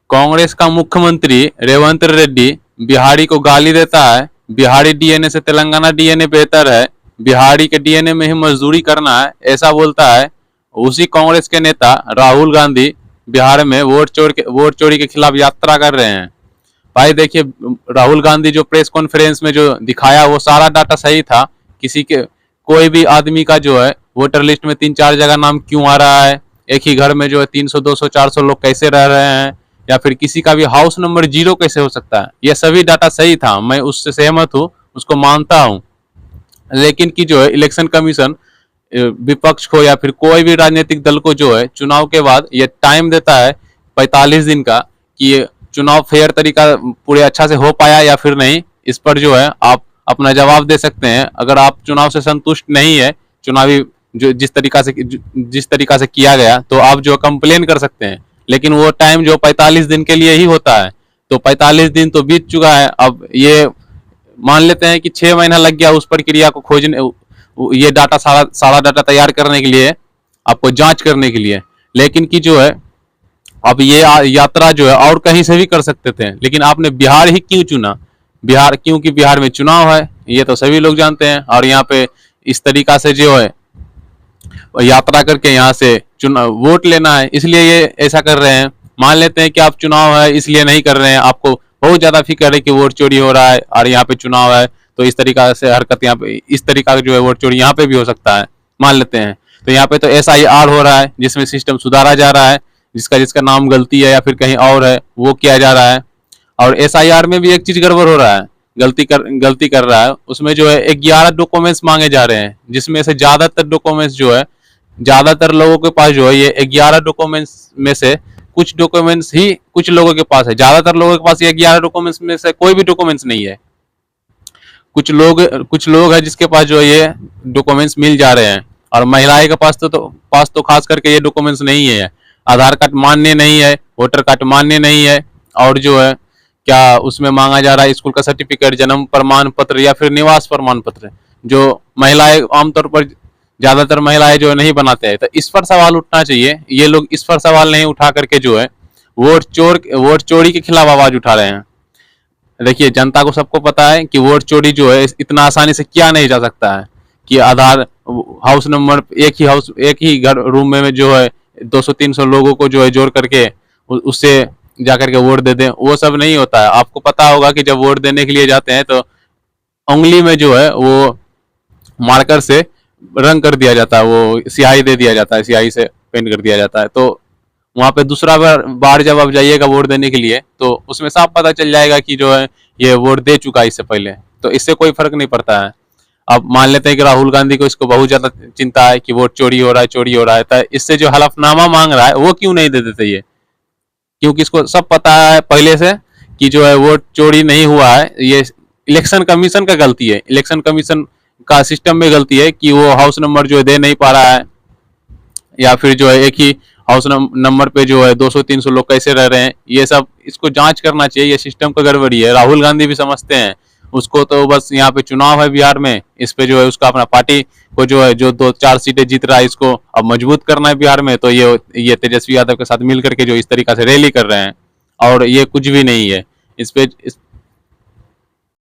कांग्रेस का मुख्यमंत्री रेवंत रेड्डी बिहारी को गाली देता है, बिहारी डीएनए से तेलंगाना डीएनए बेहतर है, बिहारी के डीएनए में ही मजदूरी करना है, ऐसा बोलता है। उसी कांग्रेस के नेता राहुल गांधी बिहार में वोट चोरी के खिलाफ यात्रा कर रहे हैं। भाई देखिए, राहुल गांधी जो प्रेस कॉन्फ्रेंस में जो दिखाया वो सारा डाटा सही था। किसी के कोई भी आदमी का जो है वोटर लिस्ट में 3-4 जगह नाम क्यों आ रहा है, एक ही घर में जो है 300 200 400 लोग कैसे रह रहे हैं, या फिर किसी का भी हाउस नंबर 0 कैसे हो सकता है, ये सभी डाटा सही था। मैं उससे सहमत हूँ, उसको मानता हूँ। लेकिन कि जो है इलेक्शन कमीशन विपक्ष को या फिर कोई भी राजनीतिक दल को जो है चुनाव के बाद ये टाइम देता है 45 दिन का, कि ये चुनाव फेयर तरीका पूरे अच्छा से हो पाया या फिर नहीं। इस पर जो है आप अपना जवाब दे सकते हैं। अगर आप चुनाव से संतुष्ट नहीं है, चुनावी जो जिस तरीका से किया गया, तो आप जो कंप्लेन कर सकते हैं। लेकिन वो टाइम जो 45 दिन के लिए ही होता है, तो 45 दिन तो बीत चुका है। अब ये मान लेते हैं कि 6 महीना लग गया उस प्रक्रिया को खोजने, ये डाटा सारा डाटा तैयार करने के लिए, आपको जांच करने के लिए। लेकिन कि जो है अब ये यात्रा जो है और कहीं से भी कर सकते थे, लेकिन आपने बिहार ही क्यों चुना? बिहार क्योंकि बिहार में चुनाव है, ये तो सभी लोग जानते हैं। और यहाँ पे इस तरीका से जो है यात्रा करके यहाँ से चुनाव वोट लेना है, इसलिए ये ऐसा कर रहे हैं। मान लेते हैं कि आप चुनाव है इसलिए नहीं कर रहे हैं, आपको बहुत ज्यादा फिक्र है कि वोट चोरी हो रहा है और यहाँ पे चुनाव है, तो इस तरीका से हरकत यहाँ पे, इस तरीका जो है वोट चोरी यहाँ पे भी हो सकता है, मान लेते हैं। तो यहाँ पे तो SIR हो रहा है जिसमें सिस्टम सुधारा जा रहा है, जिसका जिसका नाम गलती है या फिर कहीं और है वो किया जा रहा है। और SIR में भी एक चीज गड़बड़ हो रहा है, गलती कर रहा है। उसमें जो है 11 डॉक्यूमेंट्स मांगे जा रहे हैं, जिसमें से ज्यादातर डॉक्यूमेंट्स जो है, ज्यादातर लोगों के पास जो है ये 11 डॉक्यूमेंट्स में से कुछ डॉक्यूमेंट्स ही कुछ लोगों के पास है। ज्यादातर लोगों के पास ये 11 डॉक्यूमेंट्स में से कोई भी डॉक्यूमेंट्स नहीं है। कुछ लोग है जिसके पास जो है ये डॉक्यूमेंट्स मिल जा रहे हैं, और महिलाएं के पास तो खास करके ये डॉक्यूमेंट्स नहीं है। आधार कार्ड मान्य नहीं है, वोटर कार्ड मान्य नहीं है, और जो है क्या उसमें मांगा जा रहा है स्कूल का सर्टिफिकेट, जन्म प्रमाण पत्र या फिर निवास प्रमाण पत्र, जो महिलाएं आमतौर पर ज्यादातर महिलाएं जो नहीं बनाते हैं। तो इस पर सवाल उठना चाहिए। ये लोग इस पर सवाल नहीं उठा करके जो है वोट चोरी के खिलाफ आवाज उठा रहे हैं। देखिए, जनता को सबको पता है कि वोट चोरी जो है इतना आसानी से किया नहीं जा सकता है, कि आधार हाउस नंबर एक ही घर रूम में जो है 200-300 लोगों को जो है जोड़ करके उससे जाकर के वोट दे दें, वो सब नहीं होता है। आपको पता होगा कि जब वोट देने के लिए जाते हैं तो उंगली में जो है वो मार्कर से रंग कर दिया जाता है, वो स्याही दे दिया जाता है, स्याही से पेंट कर दिया जाता है। तो वहां पे दूसरा बार जब आप जाइएगा वोट देने के लिए, तो उसमें साफ पता चल जाएगा कि जो है ये वोट दे चुका है इससे पहले। तो इससे कोई फर्क नहीं पड़ता है। अब मान लेते हैं कि राहुल गांधी को इसको बहुत ज्यादा चिंता है कि वोट चोरी हो रहा है, तो इससे जो हलफनामा मांग रहा है वो क्यों नहीं दे देते ये? क्योंकि इसको सब पता है पहले से कि जो है वोट चोरी नहीं हुआ है, ये इलेक्शन कमीशन का गलती है, इलेक्शन कमीशन का सिस्टम में गलती है कि वो हाउस नंबर जो है दे नहीं पा रहा है, या फिर जो है एक ही हाउस नंबर पे जो है 200-300 लोग कैसे रह रहे हैं। ये सब इसको जांच करना चाहिए, ये सिस्टम का गड़बड़ी है। राहुल गांधी भी समझते हैं, उसको तो बस यहाँ पे चुनाव है बिहार में, इस पे जो है उसका अपना पार्टी को जो है जो 2-4 सीटें जीत रहा है इसको अब मजबूत करना है बिहार में। तो ये तेजस्वी यादव के साथ मिल करके जो इस तरीका से रैली कर रहे हैं, और ये कुछ भी नहीं है।